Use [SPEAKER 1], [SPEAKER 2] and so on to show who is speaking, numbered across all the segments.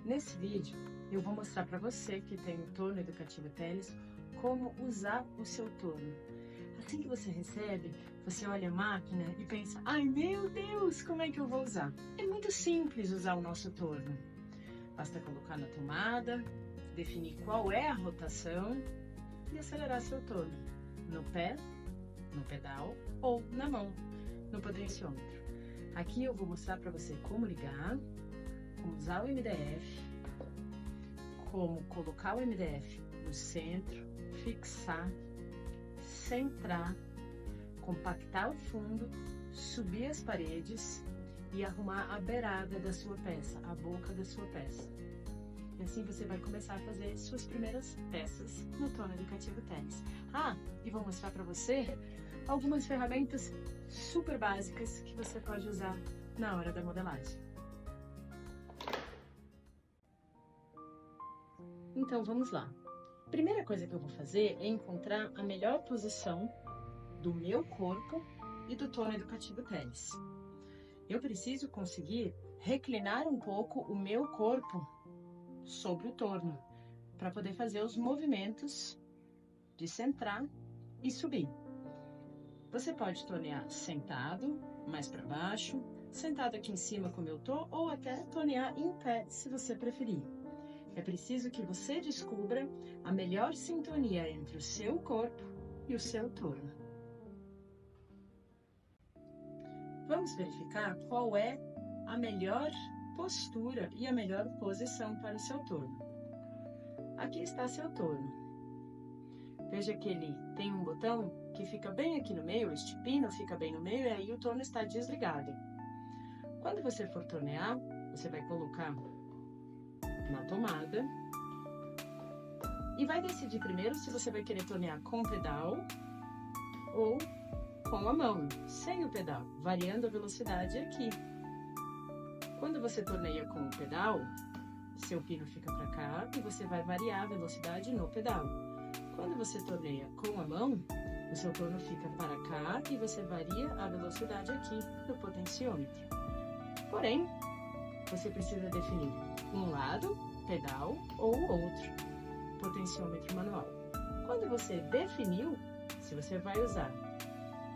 [SPEAKER 1] Nesse vídeo, eu vou mostrar para você que tem o Torno Educativo Teles como usar o seu torno. Assim que você recebe, você olha a máquina e pensa: ai meu Deus, como é que eu vou usar? É muito simples usar o nosso torno. Basta colocar na tomada, definir qual é a rotação e acelerar seu torno no pé, no pedal ou na mão, no potenciômetro. Aqui eu vou mostrar para você como ligar, como usar o MDF, como colocar o MDF no centro, fixar, centrar, compactar o fundo, subir as paredes e arrumar a beirada da sua peça, a boca da sua peça. E assim você vai começar a fazer suas primeiras peças no Torno Educativo Teles. E vou mostrar para você algumas ferramentas super básicas que você pode usar na hora da modelagem. Então vamos lá. A primeira coisa que eu vou fazer é encontrar a melhor posição do meu corpo e do Torno Educativo Teles. Eu preciso conseguir reclinar um pouco o meu corpo sobre o torno, para poder fazer os movimentos de centrar e subir. Você pode tornear sentado, mais para baixo, sentado aqui em cima como eu tô, ou até tornear em pé, se você preferir. É preciso que você descubra a melhor sintonia entre o seu corpo e o seu torno. Vamos verificar qual é a melhor postura e a melhor posição para o seu torno. Aqui está seu torno. Veja que ele tem um botão que fica bem aqui no meio, este pino fica bem no meio e aí o torno está desligado. Quando você for tornear, você vai colocar na tomada e vai decidir primeiro se você vai querer tornear com o pedal ou com a mão, sem o pedal, variando a velocidade aqui. Quando você torneia com o pedal, seu pino fica para cá e você vai variar a velocidade no pedal. Quando você torneia com a mão, o seu torno fica para cá e você varia a velocidade aqui do potenciômetro. Porém, você precisa definir um lado, pedal, ou o outro, potenciômetro manual. Quando você definiu, se você vai usar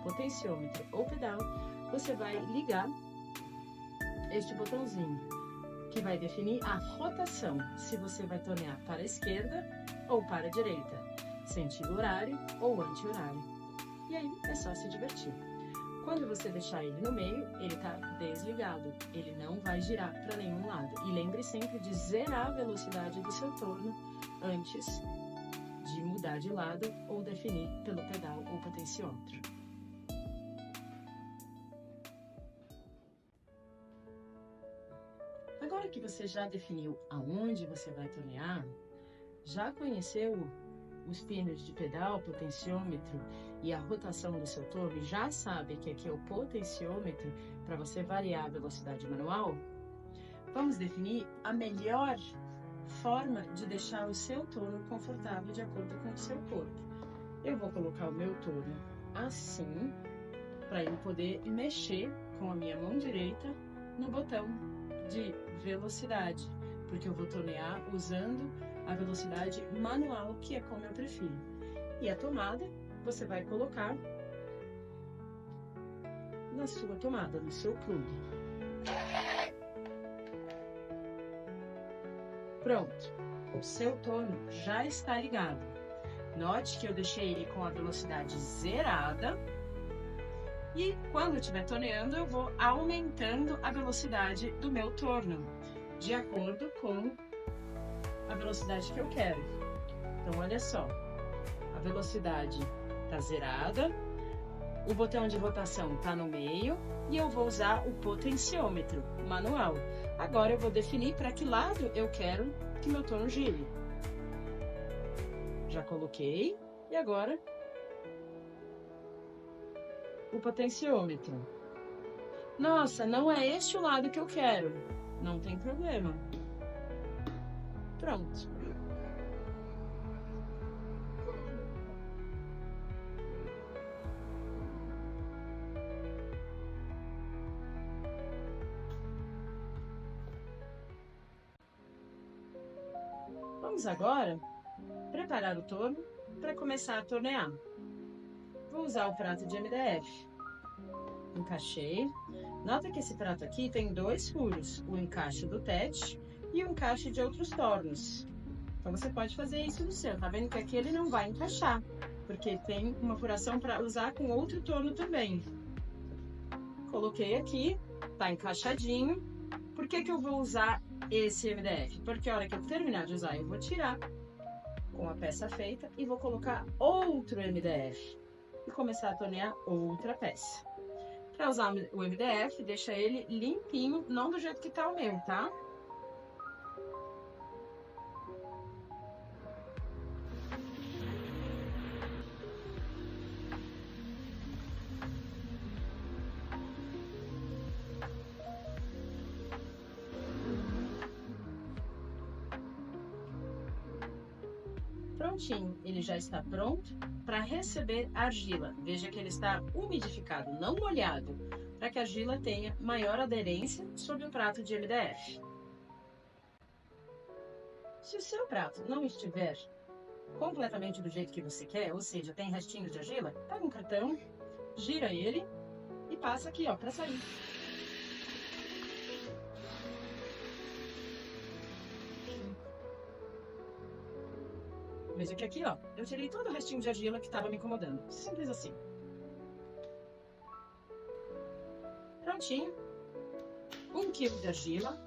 [SPEAKER 1] potenciômetro ou pedal, você vai ligar este botãozinho, que vai definir a rotação, se você vai tornear para a esquerda ou para a direita, sentido horário ou anti-horário. E aí é só se divertir. Quando você deixar ele no meio, ele está desligado, ele não vai girar para nenhum lado. E lembre sempre de zerar a velocidade do seu torno antes de mudar de lado ou definir pelo pedal ou potenciômetro. Agora que você já definiu aonde você vai tornear, já conheceu os pinos de pedal, potenciômetro e a rotação do seu torno, e já sabe que aqui é o potenciômetro para você variar a velocidade manual, vamos definir a melhor forma de deixar o seu torno confortável de acordo com o seu corpo. Eu vou colocar o meu torno assim, para eu poder mexer com a minha mão direita no botão de velocidade, porque eu vou tornear usando a velocidade manual, que é como eu prefiro. E a tomada, você vai colocar na sua tomada, no seu plug. Pronto, o seu torno já está ligado. Note que eu deixei ele com a velocidade zerada. E quando eu estiver torneando, eu vou aumentando a velocidade do meu torno, de acordo com a velocidade que eu quero. Então, olha só, a velocidade está zerada, o botão de rotação está no meio e eu vou usar o potenciômetro manual. Agora eu vou definir para que lado eu quero que meu torno gire. Já coloquei e agora o potenciômetro. Nossa, não é este o lado que eu quero. Não tem problema. Pronto. Vamos agora preparar o torno para começar a tornear. Vou usar o prato de MDF. Encaixei. Nota que esse prato aqui tem 2 furos, o encaixe do TET e o encaixe de outros tornos. Então, você pode fazer isso no seu. Tá vendo que aqui ele não vai encaixar, porque tem uma furação para usar com outro torno também. Coloquei aqui, tá encaixadinho. Por que que eu vou usar esse MDF? Porque a hora que eu terminar de usar, eu vou tirar com a peça feita e vou colocar outro MDF e começar a tornear outra peça. Para usar o MDF, deixa ele limpinho, não do jeito que tá o meu, tá? Prontinho, ele já está pronto para receber a argila. Veja que ele está umidificado, não molhado, para que a argila tenha maior aderência sobre o prato de MDF. Se o seu prato não estiver completamente do jeito que você quer, ou seja, tem restinhos de argila, pega um cartão, gira ele e passa aqui, ó, para sair. Veja que aqui, ó, eu tirei todo o restinho de argila que estava me incomodando. Simples assim. Prontinho. 1 kg de argila,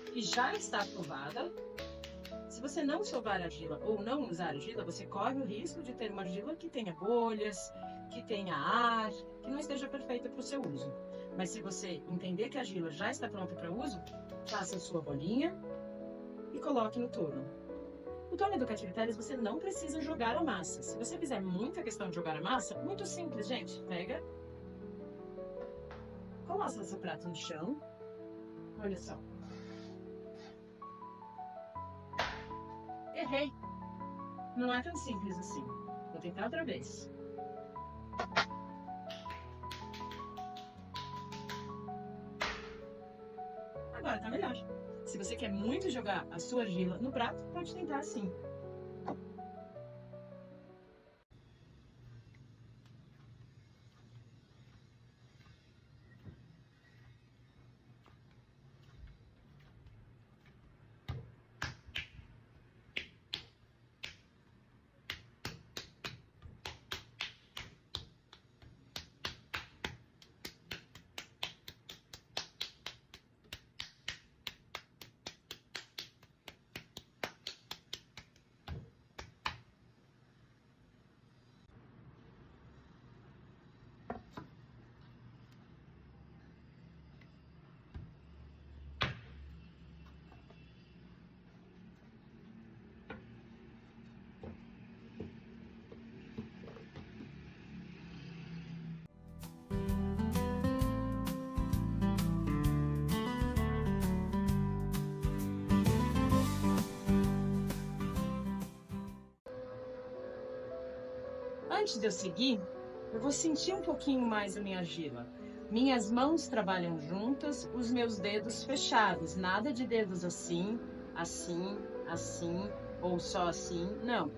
[SPEAKER 1] que já está provada. Se você não souber argila ou não usar argila, você corre o risco de ter uma argila que tenha bolhas, que tenha ar, que não esteja perfeita para o seu uso. Mas se você entender que a argila já está pronta para uso, faça a sua bolinha e coloque no torno. No torno educativo Teles, você não precisa jogar a massa. Se você fizer muita questão de jogar a massa, muito simples, gente. Pega, coloca seu prato no chão. Olha só. Errei. Não é tão simples assim. Vou tentar outra vez. Agora tá melhor. Se você quer muito jogar a sua argila no prato, pode tentar assim. Antes de eu seguir, eu vou sentir um pouquinho mais a minha argila. Minhas mãos trabalham juntas, os meus dedos fechados. Nada de dedos assim, assim, assim, ou só assim, não.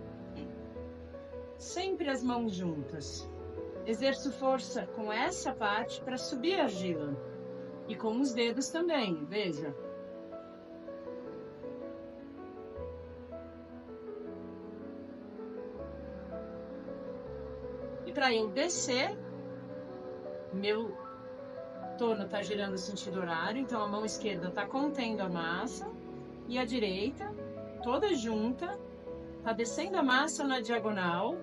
[SPEAKER 1] Sempre as mãos juntas. Exerço força com essa parte para subir a argila. E com os dedos também, veja. E para eu descer, meu torno está girando no sentido horário, então a mão esquerda está contendo a massa e a direita, toda junta, está descendo a massa na diagonal,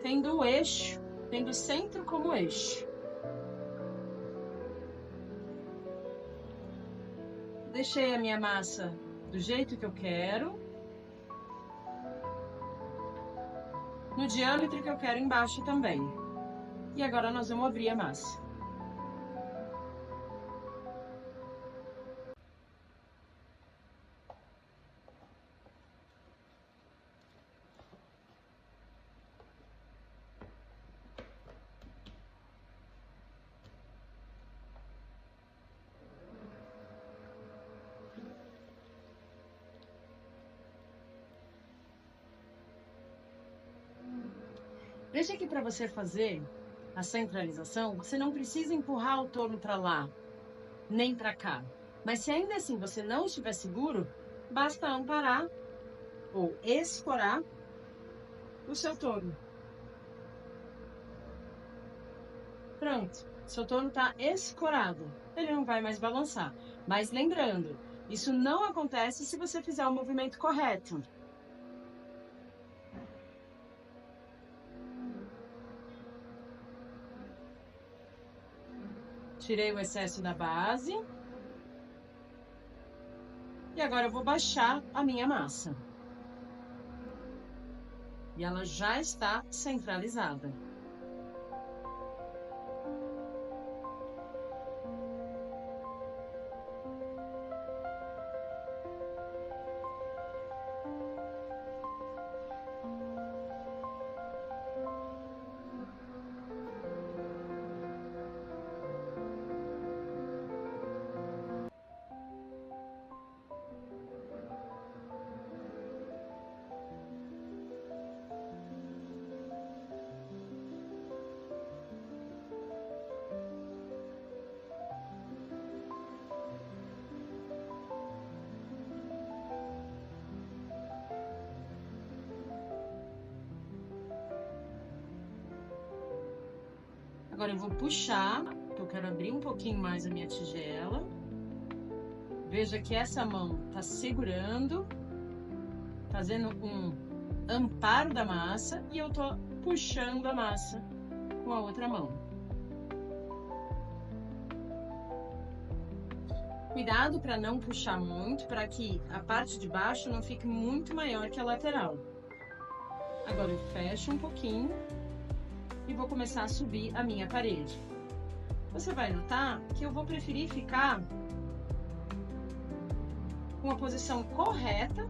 [SPEAKER 1] tendo o eixo, tendo o centro como eixo. Deixei a minha massa do jeito que eu quero, no diâmetro que eu quero embaixo também. E agora nós vamos abrir a massa. Veja que para você fazer a centralização, você não precisa empurrar o torno para lá, nem para cá. Mas se ainda assim você não estiver seguro, basta amparar ou escorar o seu torno. Pronto, seu torno está escorado. Ele não vai mais balançar. Mas lembrando, isso não acontece se você fizer o movimento correto. Tirei o excesso da base. E agora eu vou baixar a minha massa. E ela já está centralizada. Agora eu vou puxar, porque eu quero abrir um pouquinho mais a minha tigela. Veja que essa mão tá segurando, fazendo um amparo da massa, e eu tô puxando a massa com a outra mão. Cuidado para não puxar muito, para que a parte de baixo não fique muito maior que a lateral. Agora eu fecho um pouquinho e vou começar a subir a minha parede. Você vai notar que eu vou preferir ficar com a posição correta,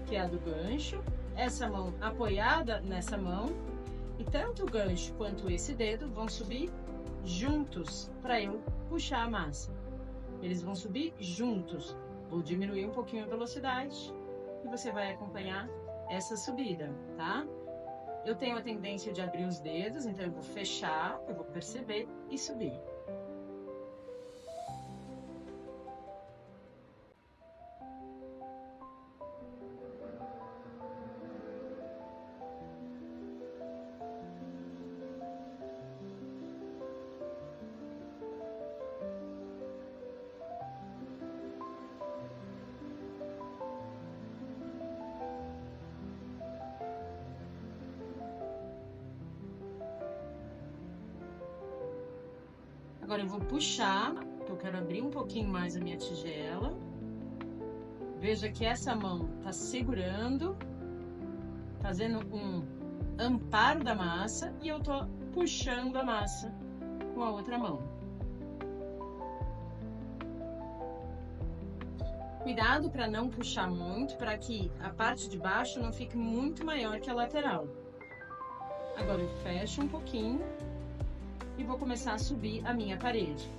[SPEAKER 1] que é a do gancho, essa mão apoiada nessa mão, e tanto o gancho quanto esse dedo vão subir juntos para eu puxar a massa. Eles vão subir juntos. Vou diminuir um pouquinho a velocidade e você vai acompanhar essa subida, tá? Eu tenho a tendência de abrir os dedos, então eu vou fechar, eu vou perceber e subir. Agora eu vou puxar, porque eu quero abrir um pouquinho mais a minha tigela. Veja que essa mão tá segurando, fazendo um amparo da massa, e eu tô puxando a massa com a outra mão. Cuidado para não puxar muito, para que a parte de baixo não fique muito maior que a lateral. Agora eu fecho um pouquinho e vou começar a subir a minha parede.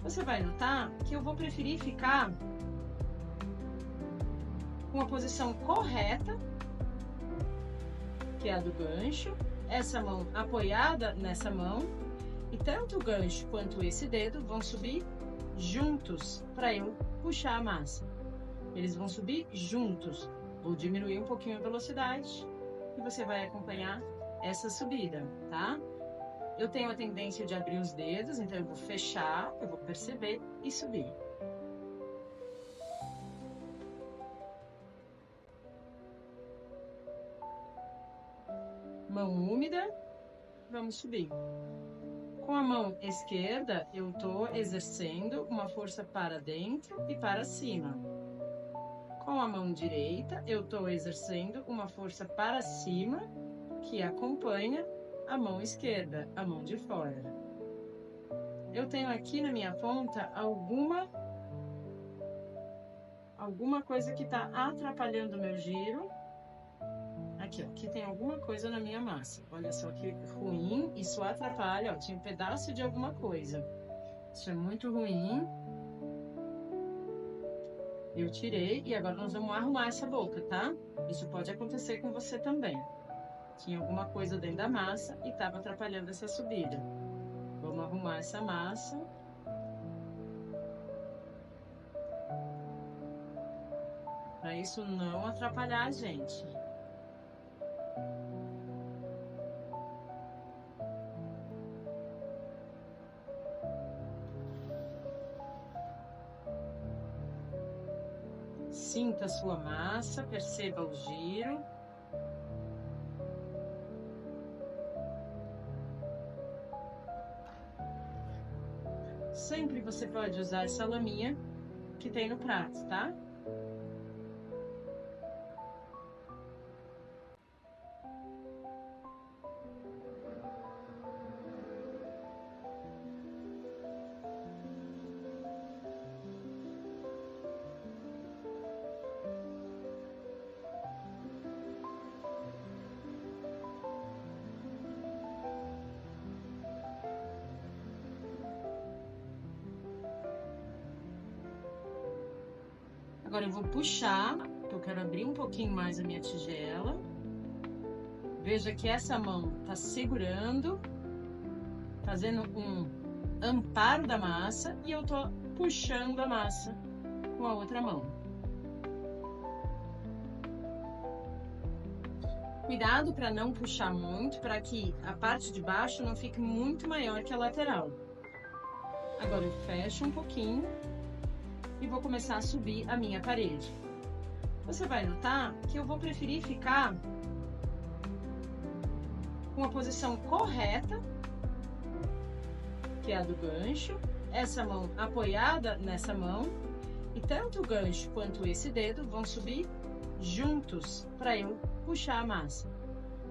[SPEAKER 1] Você vai notar que eu vou preferir ficar com a posição correta, que é a do gancho, essa mão apoiada nessa mão, e tanto o gancho quanto esse dedo vão subir juntos para eu puxar a massa. Eles vão subir juntos. Vou diminuir um pouquinho a velocidade e você vai acompanhar essa subida, tá? Eu tenho a tendência de abrir os dedos, então eu vou fechar, eu vou perceber e subir. Mão úmida, vamos subir. Com a mão esquerda, eu tô exercendo uma força para dentro e para cima. Com a mão direita, eu tô exercendo uma força para cima, que acompanha a mão esquerda, a mão de fora. Eu tenho aqui na minha ponta alguma coisa que está atrapalhando o meu giro. Aqui, ó, aqui tem alguma coisa na minha massa. Olha só que ruim, isso atrapalha, ó, tinha um pedaço de alguma coisa. Isso é muito ruim. Eu tirei e agora nós vamos arrumar essa boca, tá? Isso pode acontecer com você também. Tinha alguma coisa dentro da massa e estava atrapalhando essa subida. Vamos arrumar essa massa. Para isso não atrapalhar a gente. Sinta a sua massa, perceba o giro. Sempre você pode usar essa laminha que tem no prato, tá? Agora eu vou puxar, porque eu quero abrir um pouquinho mais a minha tigela. Veja que essa mão tá segurando, fazendo um amparo da massa, e eu tô puxando a massa com a outra mão. Cuidado para não puxar muito, para que a parte de baixo não fique muito maior que a lateral. Agora eu fecho um pouquinho e vou começar a subir a minha parede. Você vai notar que eu vou preferir ficar com a posição correta, que é a do gancho, essa mão apoiada nessa mão, e tanto o gancho quanto esse dedo vão subir juntos para eu puxar a massa.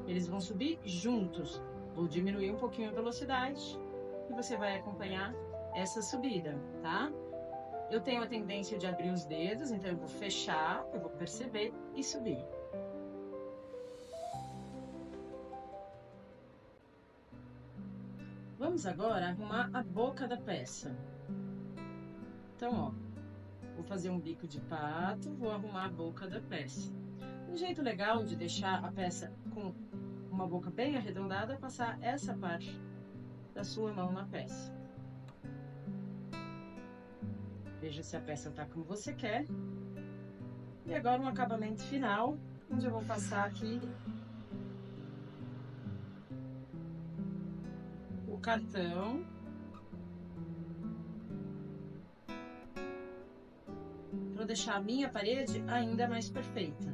[SPEAKER 1] Eles vão subir juntos. Vou diminuir um pouquinho a velocidade e você vai acompanhar essa subida, tá? Eu tenho a tendência de abrir os dedos, então eu vou fechar, eu vou perceber e subir. Vamos agora arrumar a boca da peça. Então, ó, vou fazer um bico de pato, vou arrumar a boca da peça. Um jeito legal de deixar a peça com uma boca bem arredondada é passar essa parte da sua mão na peça. Veja se a peça tá como você quer. E agora um acabamento final, onde eu vou passar aqui o cartão. Para deixar a minha parede ainda mais perfeita.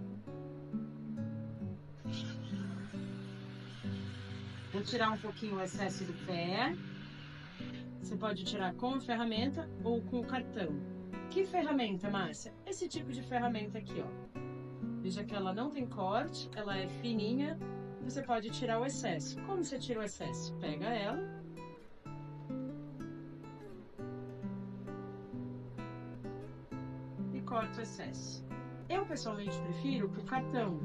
[SPEAKER 1] Vou tirar um pouquinho o excesso do pé. Você pode tirar com a ferramenta ou com o cartão. Que ferramenta, Márcia? Esse tipo de ferramenta aqui, ó. Veja que ela não tem corte, ela é fininha. Você pode tirar o excesso. Como você tira o excesso? Pega ela. E corta o excesso. Eu, pessoalmente, prefiro o cartão.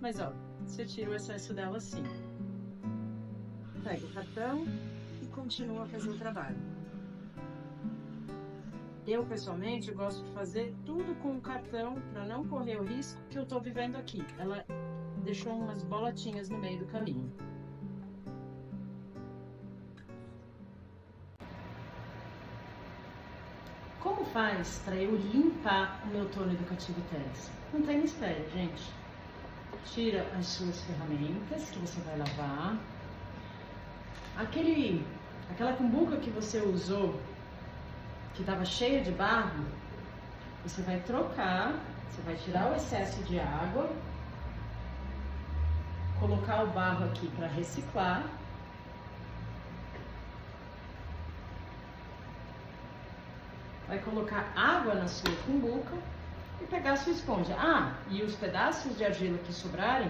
[SPEAKER 1] Mas, ó, você tira o excesso dela assim. Pega o cartão e continua a fazer o trabalho. Eu, pessoalmente, gosto de fazer tudo com o cartão para não correr o risco que eu tô vivendo aqui. Ela deixou umas bolotinhas no meio do caminho. Como faz para eu limpar o meu torno educativo Teles? Não tem mistério, gente. Tira as suas ferramentas que você vai lavar. Aquela cumbuca que você usou, que estava cheia de barro, você vai trocar, você vai tirar o excesso de água, colocar o barro aqui para reciclar. Vai colocar água na sua cumbuca e pegar a sua esponja. Ah, e os pedaços de argila que sobrarem,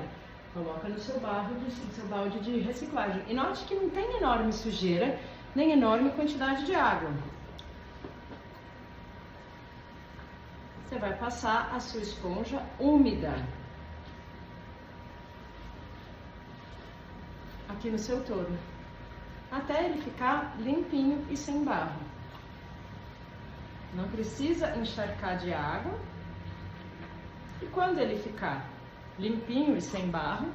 [SPEAKER 1] coloca no seu balde de reciclagem. E note que não tem enorme sujeira, nem enorme quantidade de água. Você vai passar a sua esponja úmida aqui no seu torno, até ele ficar limpinho e sem barro. Não precisa encharcar de água. E quando ele ficar limpinho e sem barro,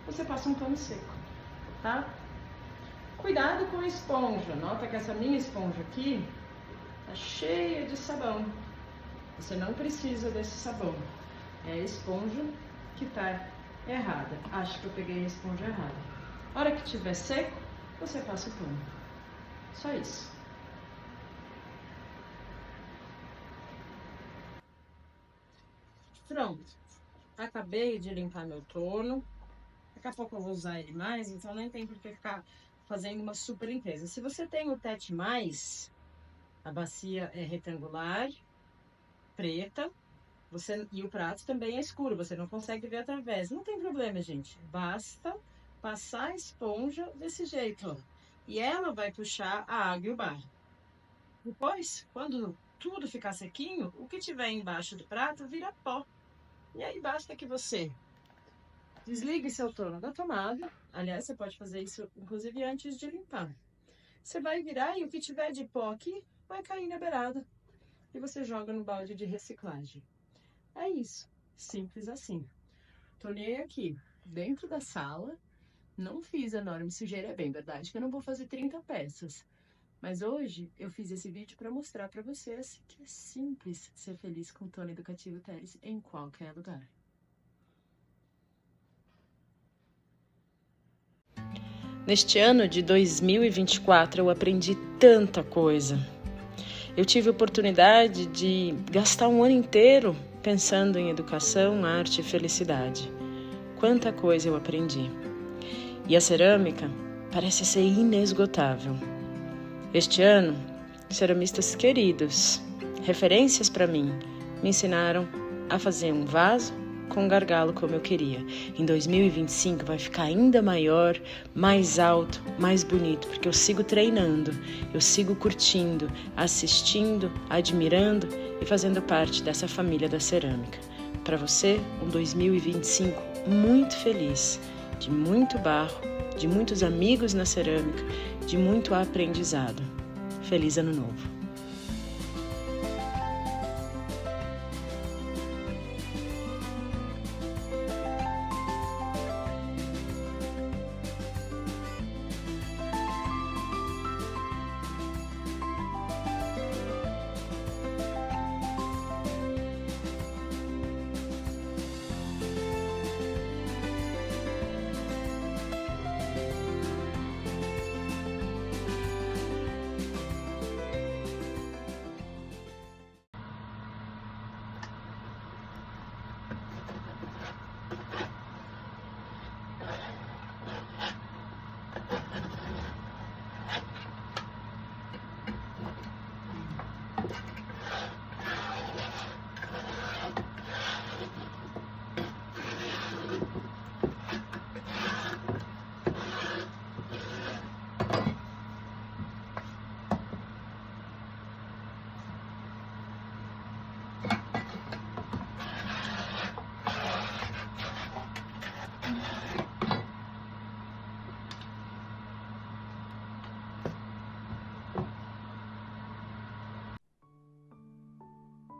[SPEAKER 1] você passa um pano seco, tá? Cuidado com a esponja. Nota que essa minha esponja aqui tá cheia de sabão. Você não precisa desse sabão. É a esponja que tá errada. Acho que eu peguei a esponja errada. A hora que tiver seco, você passa o pano. Só isso. Pronto. Acabei de limpar meu torno. Daqui a pouco eu vou usar ele mais, então nem tem por que ficar fazendo uma super limpeza. Se você tem o TET+, a bacia é retangular, preta, e o prato também é escuro, você não consegue ver através. Não tem problema, gente. Basta passar a esponja desse jeito, ó. E ela vai puxar a água e o barro. Depois, quando tudo ficar sequinho, o que tiver embaixo do prato vira pó. E aí basta que você desligue seu torno da tomada. Aliás, você pode fazer isso, inclusive, antes de limpar. Você vai virar e o que tiver de pó aqui vai cair na beirada. E você joga no balde de reciclagem. É isso. Simples assim. Tornei aqui, dentro da sala. Não fiz enorme sujeira, é bem verdade que eu não vou fazer 30 peças. Mas hoje eu fiz esse vídeo para mostrar para vocês que é simples ser feliz com o Torno Educativo Teles em qualquer lugar. Neste ano de 2024 eu aprendi tanta coisa. Eu tive a oportunidade de gastar um ano inteiro pensando em educação, arte e felicidade. Quanta coisa eu aprendi. E a cerâmica parece ser inesgotável. Este ano, ceramistas queridos, referências para mim, me ensinaram a fazer um vaso com gargalo como eu queria. Em 2025 vai ficar ainda maior, mais alto, mais bonito, porque eu sigo treinando, eu sigo curtindo, assistindo, admirando e fazendo parte dessa família da cerâmica. Para você, um 2025 muito feliz, de muito barro, de muitos amigos na cerâmica, de muito aprendizado. Feliz Ano Novo!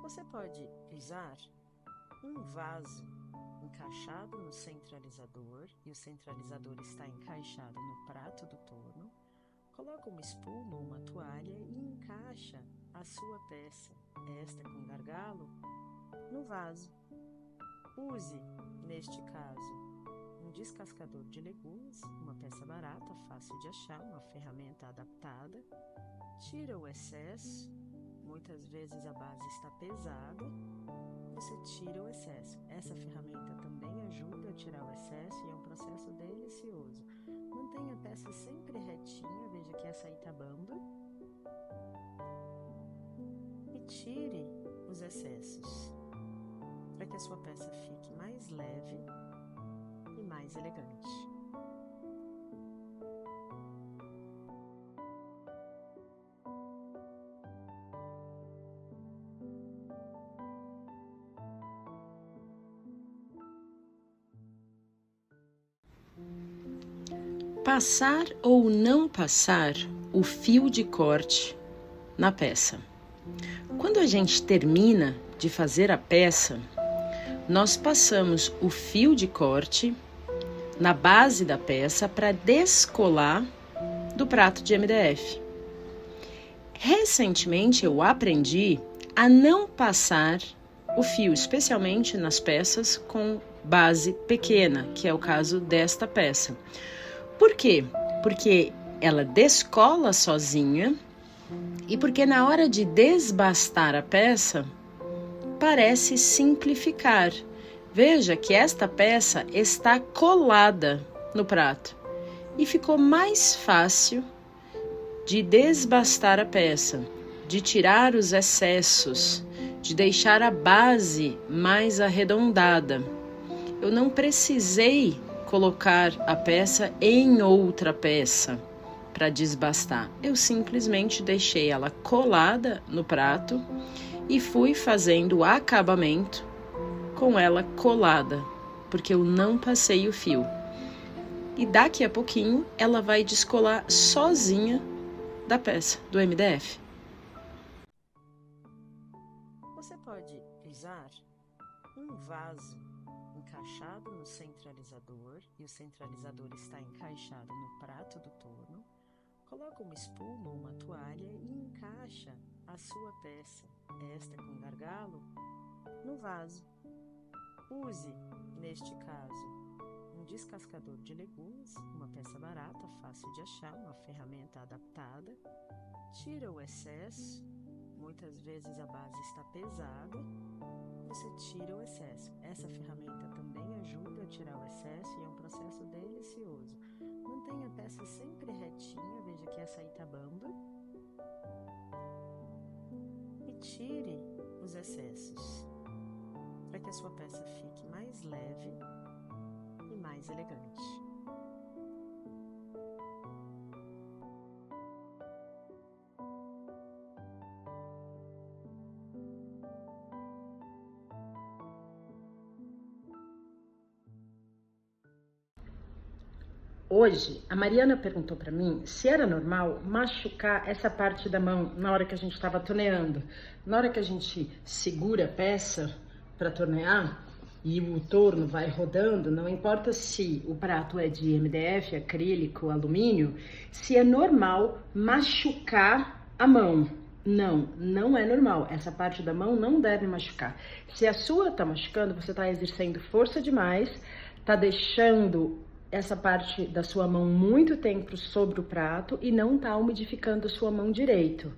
[SPEAKER 1] Você pode usar um vaso encaixado no centralizador e o centralizador está encaixado no prato do torno. Coloca uma espuma ou uma toalha e encaixa a sua peça, esta com gargalo, no vaso. Use, neste caso, um descascador de legumes, uma peça barata, fácil de achar, uma ferramenta adaptada. Tira o excesso. Muitas vezes a base está pesada, você tira o excesso. Essa ferramenta também ajuda a tirar o excesso e é um processo delicioso. Mantenha a peça sempre retinha, veja que essa aí tá bamba. E tire os excessos, para que a sua peça fique mais leve e mais elegante. Passar ou não passar o fio de corte na peça. Quando a gente termina de fazer a peça, nós passamos o fio de corte na base da peça para descolar do prato de MDF. Recentemente eu aprendi a não passar o fio, especialmente nas peças com base pequena, que é o caso desta peça. Por quê? Porque ela descola sozinha e porque na hora de desbastar a peça, parece simplificar. Veja que esta peça está colada no prato e ficou mais fácil de desbastar a peça, de tirar os excessos, de deixar a base mais arredondada. Eu não precisei colocar a peça em outra peça para desbastar. Eu simplesmente deixei ela colada no prato e fui fazendo o acabamento com ela colada, porque eu não passei o fio. E daqui a pouquinho ela vai descolar sozinha da peça do MDF. Você pode usar um vaso encaixado no centralizador e o centralizador está encaixado no prato do torno. Coloca uma espuma ou uma toalha e encaixa a sua peça, esta com gargalo, no vaso. Use, neste caso, um descascador de legumes, uma peça barata, fácil de achar, uma ferramenta adaptada. Tira o excesso, muitas vezes a base está pesada, você tira o excesso. Essa ferramenta também ajuda a tirar o excesso e é um processo delicioso. Mantenha a peça sempre retinha, veja que essa aí tá bamba. E tire os excessos, para que a sua peça fique mais leve e mais elegante. Hoje, a Mariana perguntou para mim se era normal machucar essa parte da mão na hora que a gente estava torneando. Na hora que a gente segura a peça para tornear e o torno vai rodando, não importa se o prato é de MDF, acrílico, alumínio, se é normal machucar a mão. Não, não é normal. Essa parte da mão não deve machucar. Se a sua tá machucando, você tá exercendo força demais, tá deixando essa parte da sua mão muito tempo sobre o prato e não tá umidificando a sua mão direito.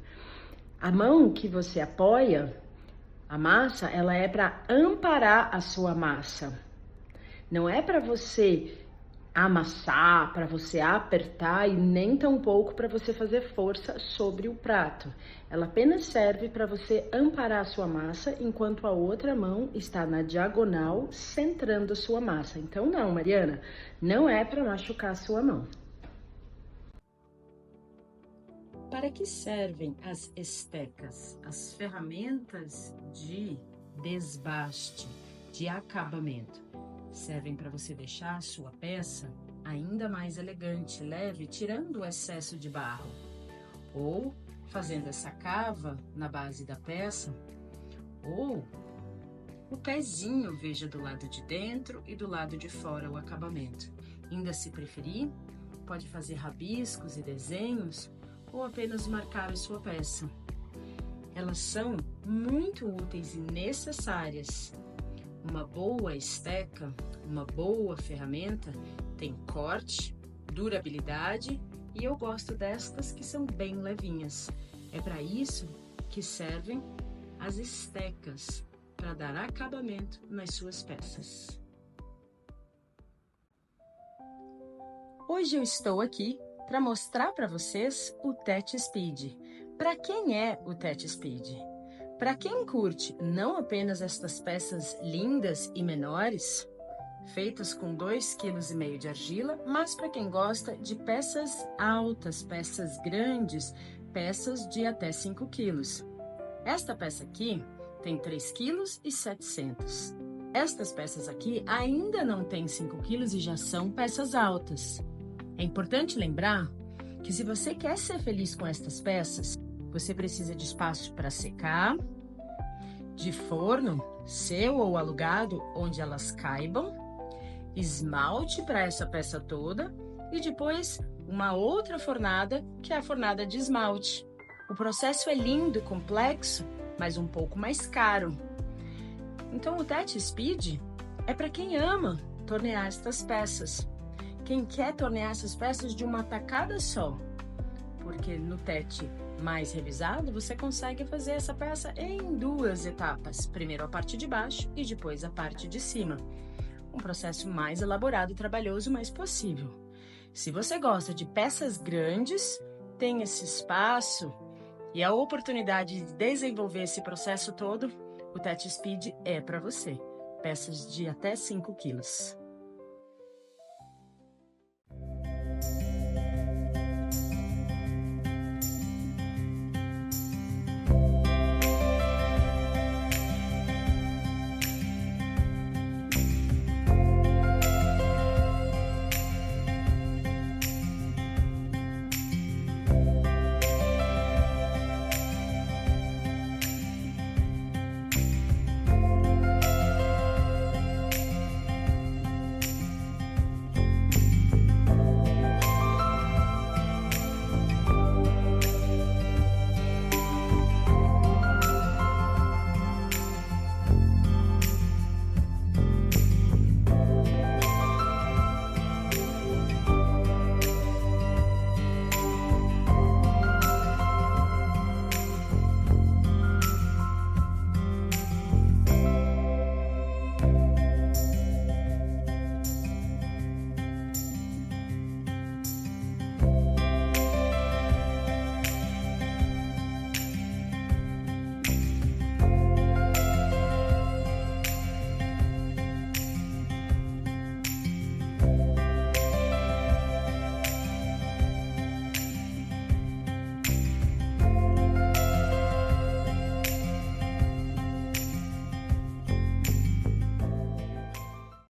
[SPEAKER 1] A mão que você apoia a massa, ela é para amparar a sua massa. Não é para você amassar, para você apertar e nem tampouco para você fazer força sobre o prato. Ela apenas serve para você amparar a sua massa enquanto a outra mão está na diagonal centrando a sua massa. Então não, Mariana, não é para machucar a sua mão. Para que servem as estecas, as ferramentas de desbaste, de acabamento? Servem para você deixar a sua peça ainda mais elegante, leve, tirando o excesso de barro. Ou fazendo essa cava na base da peça, ou o pezinho, veja do lado de dentro e do lado de fora o acabamento. Ainda se preferir, pode fazer rabiscos e desenhos ou apenas marcar a sua peça. Elas são muito úteis e necessárias. Uma boa esteca, uma boa ferramenta, tem corte, durabilidade e eu gosto destas que são bem levinhas. É para isso que servem as estecas, para dar acabamento nas suas peças. Hoje eu estou aqui para mostrar para vocês o TET Speed. Para quem é o TET Speed? Para quem curte não apenas estas peças lindas e menores, feitas com 2,5 kg de argila, mas para quem gosta de peças altas, peças grandes, peças de até 5 kg. Esta peça aqui tem 3,7 kg. Estas peças aqui ainda não têm 5 kg e já são peças altas. É importante lembrar que se você quer ser feliz com estas peças, você precisa de espaço para secar, de forno, seu ou alugado, onde elas caibam, esmalte para essa peça toda e depois uma outra fornada, que é a fornada de esmalte. O processo é lindo, complexo, mas um pouco mais caro. Então o TET Speed é para quem ama tornear estas peças. Quem quer tornear essas peças de uma tacada só, porque no TET mais revisado você consegue fazer essa peça em 2 etapas, primeiro a parte de baixo e depois a parte de cima. Um processo mais elaborado e trabalhoso, mas possível. Se você gosta de peças grandes, tem esse espaço e a oportunidade de desenvolver esse processo todo, o TET Speed é para você. Peças de até 5 quilos.